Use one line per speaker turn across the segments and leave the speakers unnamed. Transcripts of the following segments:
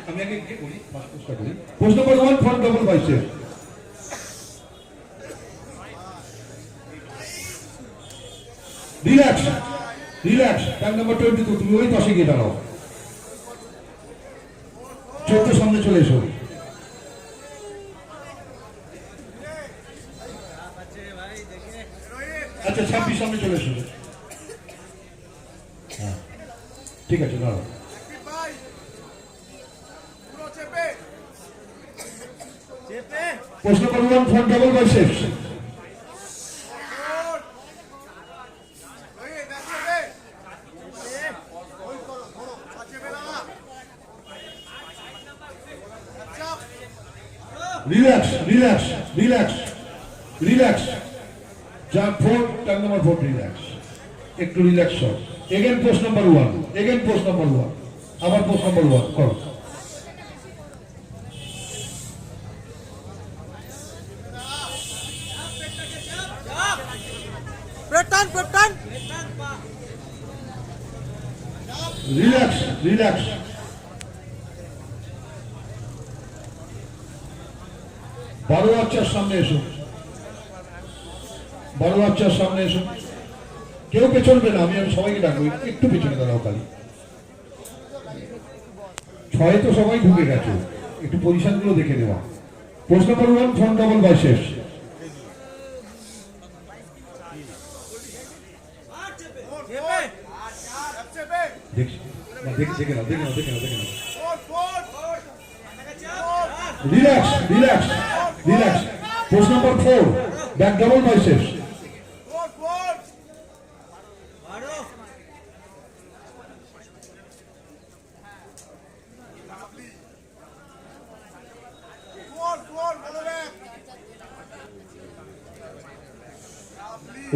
আমি আগে কি করি প্রশ্ন নম্বর 1 front double bicep relax relax time number 22 তুমি ওই পাশে গিয়ে দাঁড়াও 14 সামনে চলে এসো আচ্ছা 26 সামনে চলে এসো হ্যাঁ ঠিক আছে দাঁড়াও প্রশ্ন নম্বর 1 front double biceps relax relax relax relax jump 4 time number 4 relax একটু রিল্যাক্স হও again post number 1 again post number 1 আবার পোস্ট নাম্বার 1 করো
প্রটান প্রটান
রিল্যাক্স রিল্যাক্স বড় বাচ্চার সামনে এসো বড় বাচ্চার সামনে এসো কেউ পেছনবে না আমি সবাইকে ডাকবো একটু পেছনে দাঁড়াও খালি ছয় তো সবাই ঢুকে গেছে একটু পজিশন গুলো দেখে নেওয়া প্রশ্ন নম্বর 1 ফ্রন্ট ডাবল বাইসেপস দেখে নাও দেখে নাও দেখে নাও দেখে নাও relax relax relax pose number 4 back double biceps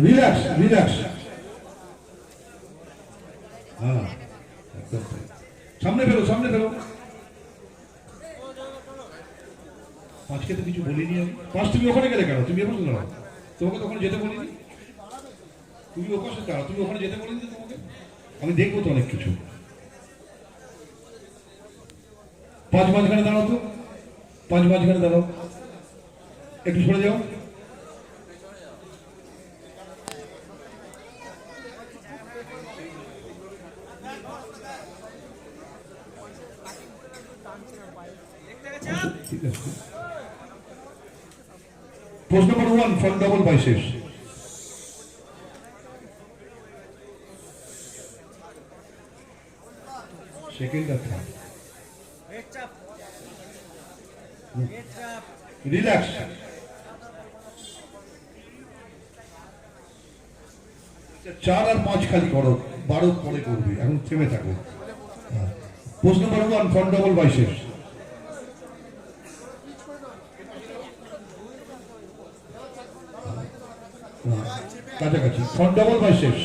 relax relax হ্যাঁ সামনে ফেলো সামনে ফেলো আজকে তো কিছু বলিনি আমি পাঁচ তুমি ওখানে গেলে কেন তুমি এখানে দাঁড়াও তোমাকে তখন যেতে বলিনি তুমি ওখানে দাঁড়াও তুমি ওখানে যেতে বলিনি তোমাকে আমি দেখবো তো অনেক কিছু 5 মাঝখানে দাঁড়াও তো 5 মাঝখানে দাঁড়াও একটু সরে যাও ঠিক আছে pose number 1 front double biceps second আর থার্ড রিল্যাক্স চার আর 5 খালি করো 12 পরে করবে এখন থেমে থাকো post number 1 front double biceps কাছাকাছি ফ্রন্ট ডাবল বাইসেপস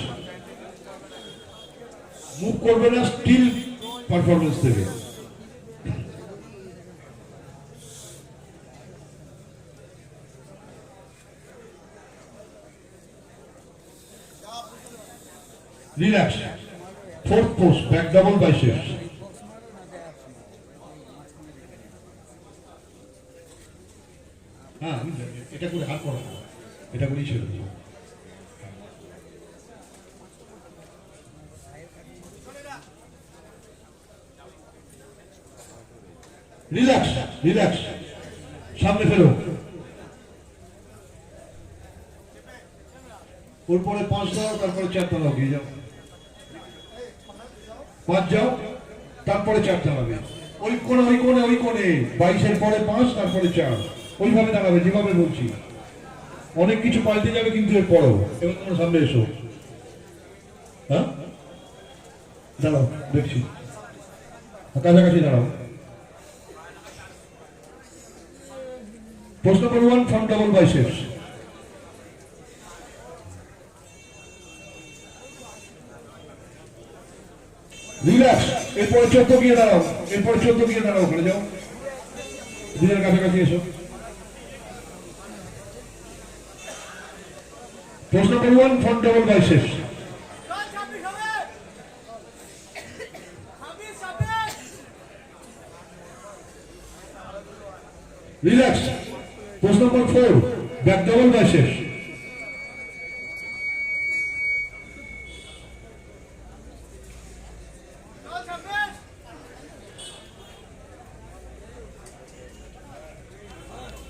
মুভ করবে না স্টিল পারফরমেন্স দেবে relax fourth post back double biceps হ্যাঁ এটা করে হাত করা এটা করেই ছেড়ে দিও রিল্যাক্স রিল্যাক্স সামনে ফেলো ওর পরে 5 দাও তারপরে 4 দাও গিয়ে যাও 5 যাও তারপরে 4 দাঁড়াবে ওই কোণে ওই কোণে ওই কোণে 22 এর পরে 5 তারপরে 4 ওইভাবে দাঁড়াবে যেভাবে বলছি অনেক কিছু পাল্টে যাবে কিন্তু এর পরেও এবার তোমার সামনে এসো হ্যাঁ দাঁড়াও দেখছি কাছাকাছি দাঁড়াও প্রশ্ন নম্বর 1 ফ্রন্ট ডাবল বাইসেপস রিল্যাক্স এরপরে 14 গিয়ে দাঁড়াও এরপরে 14 গিয়ে দাঁড়াও ওখানে যাও দুজনের কাছাকাছি এসো প্রশ্ন নম্বর 1 front double biceps relax. Pose number 4 back double biceps.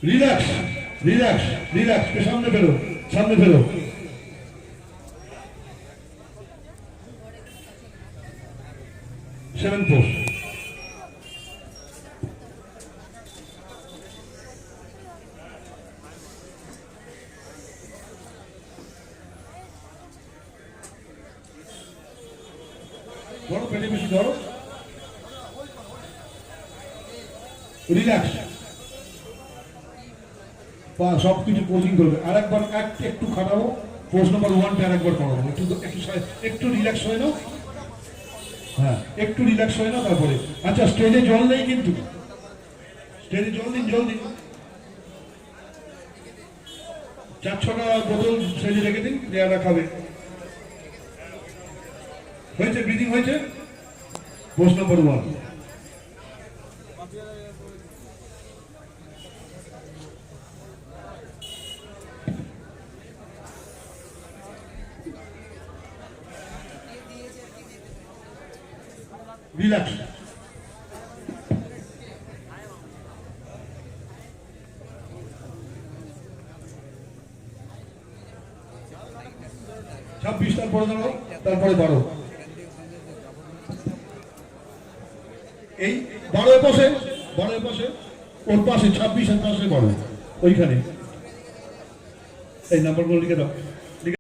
Relax relax relax, সামনে ফেরো, সামনে ফেরো। Seven pose. ধরো, পেটে বেশি ধরো। রিল্যাক্স। সবকিছু কোচিং করবে। আরেকবার একটু খাটাবো। পোস্ট নাম্বার 1 আরেকবার করাবো। একটু রিল্যাক্স হয়ে নাও। হ্যাঁ, একটু রিল্যাক্স হয়ে নাও তারপরে। আচ্ছা, স্টেজে জল নেই কিন্তু, স্টেজে জল দিন, জল দিন। 4-6টা বোতল স্টেজে রেখে দিন, প্লেয়াররা খাবে। হয়েছে, ব্রিদিং হয়েছে। Post number 1। রিল্যাক্স। ছাব্বিশ, তারপরে দাঁড়াও, তারপরে 12। এই 12 পাশে, 12 পাশে, ওর পাশে 26 এর পাশে 12, ওইখানে। এই নাম্বারগুলো লিখে দাও।